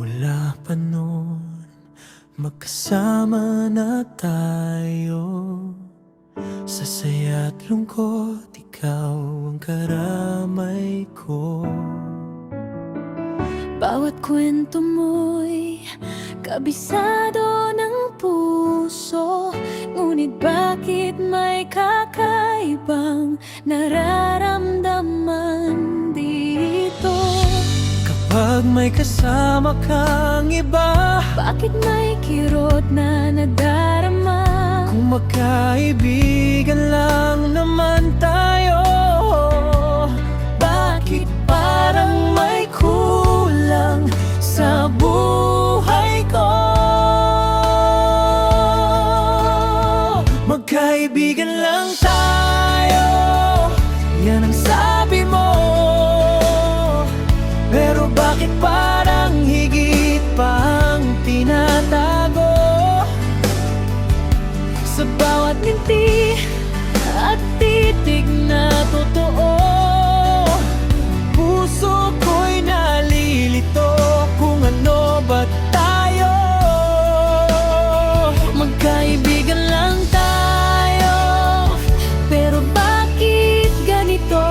Mula pa noon, magkasama na tayo. Sa saya't lungkot, ikaw ang karamay ko. Bawat kwento mo'y kabisado ng puso. Ngunit bakit may kakaibang nararamdaman dito? Kapag may kasama kang iba, Bakit may kirot na nadarama? kung magkaibigan lang naman tayo, bakit parang may kulang sa buhay ko? Magkaibigan lang tayo, yan ang sabi mo. Pero bakit parang higit pa ang tinatago? Sa bawat ngiti at titig na totoo, Puso ko'y nalilito kung ano ba tayo. magkaibigan lang tayo. Pero bakit ganito?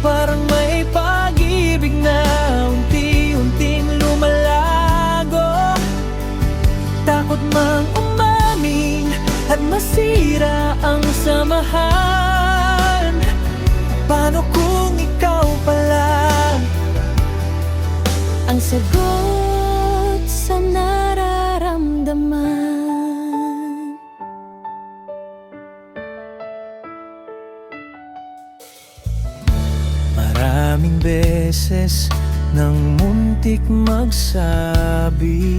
Parang may pag-ibig na unti-unting lumalago. Takot mang umamin at masira ang samahan. Paano kung ikaw pala Ang sagot sa nararamdaman? Maraming beses nang muntik magsabi,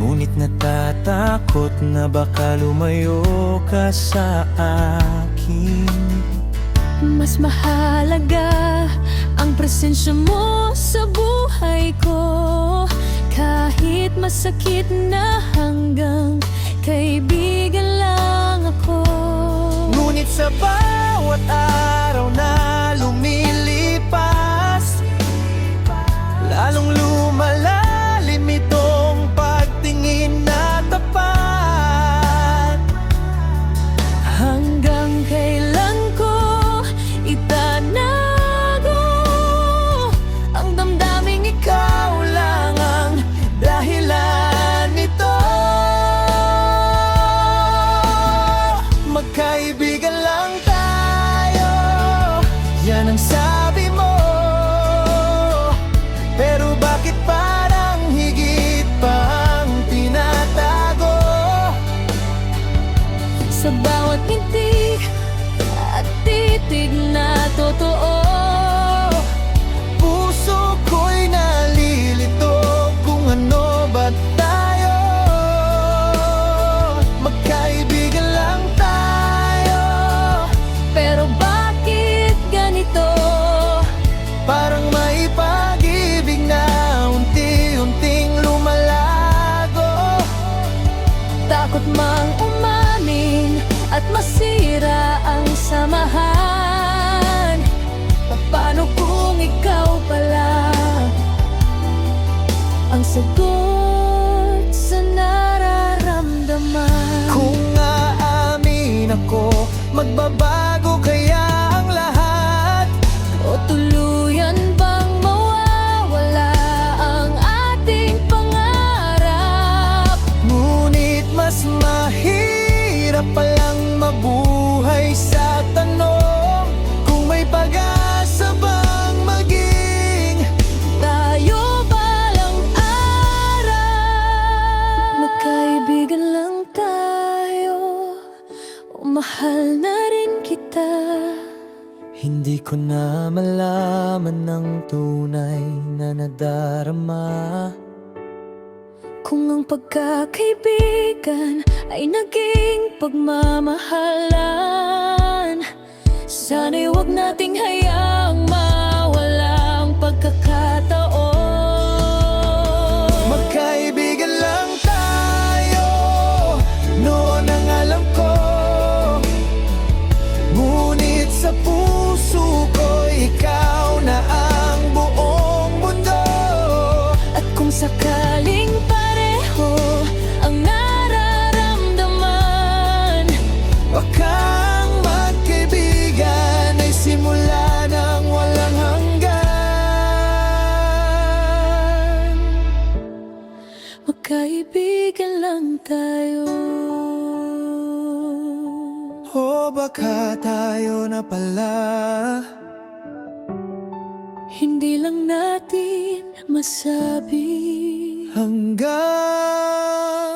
ngunit natatakot na baka lumayo ka sa akin. Mas mahalaga ang presensya mo sa buhay ko. Kahit masakit na hanggang kaibigan lang ako. Ngunit sa bawat araw na lumilipas, lalong lumalalim itong pagtingin na tapat. Hanggang kailan ko itanago ang damdaming ikaw lang ang dahilan nito? Magkaibigan lang tayo, yan ang sabi mo. Pero bakit parang higit pa ang tinatago? Sa bawat ngiti at titig na totoo, Puso ko'y nalilito kung ano ba tayo. Magkaibigan lang tayo, pero bakit ganito? parang may pag-ibig na unti-unting lumalago. Takot mang umamin at masira ang samahan. Paano kung ikaw pala ang sagot sa nararamdaman? Kung aamin ako, magbabago kaya ang lahat? O tuluyan bang mawawala ang ating pangarap? Ngunit mas mahirap palang mabuhay sa tanong kung may pag-asa bang maging Tayo balang araw, magkaibigan lang tayo, o mahal na rin kita. Hindi ko na malaman ng tunay na nadarama. Kung ang pagkakaibigan ay naging pagmamahalan, sana'y huwag nating hayaang mawala ang pagkakataon. Magkaibigan lang tayo, noon ang alam ko. Ngunit sa puso ko, ikaw na ang buong mundo. At sakaling pareho ang nararamdaman, Baka ang magkaibigan ay simula ng walang hanggan. magkaibigan lang tayo. O baka tayo na pala Hindi lang natin masabi. hanggang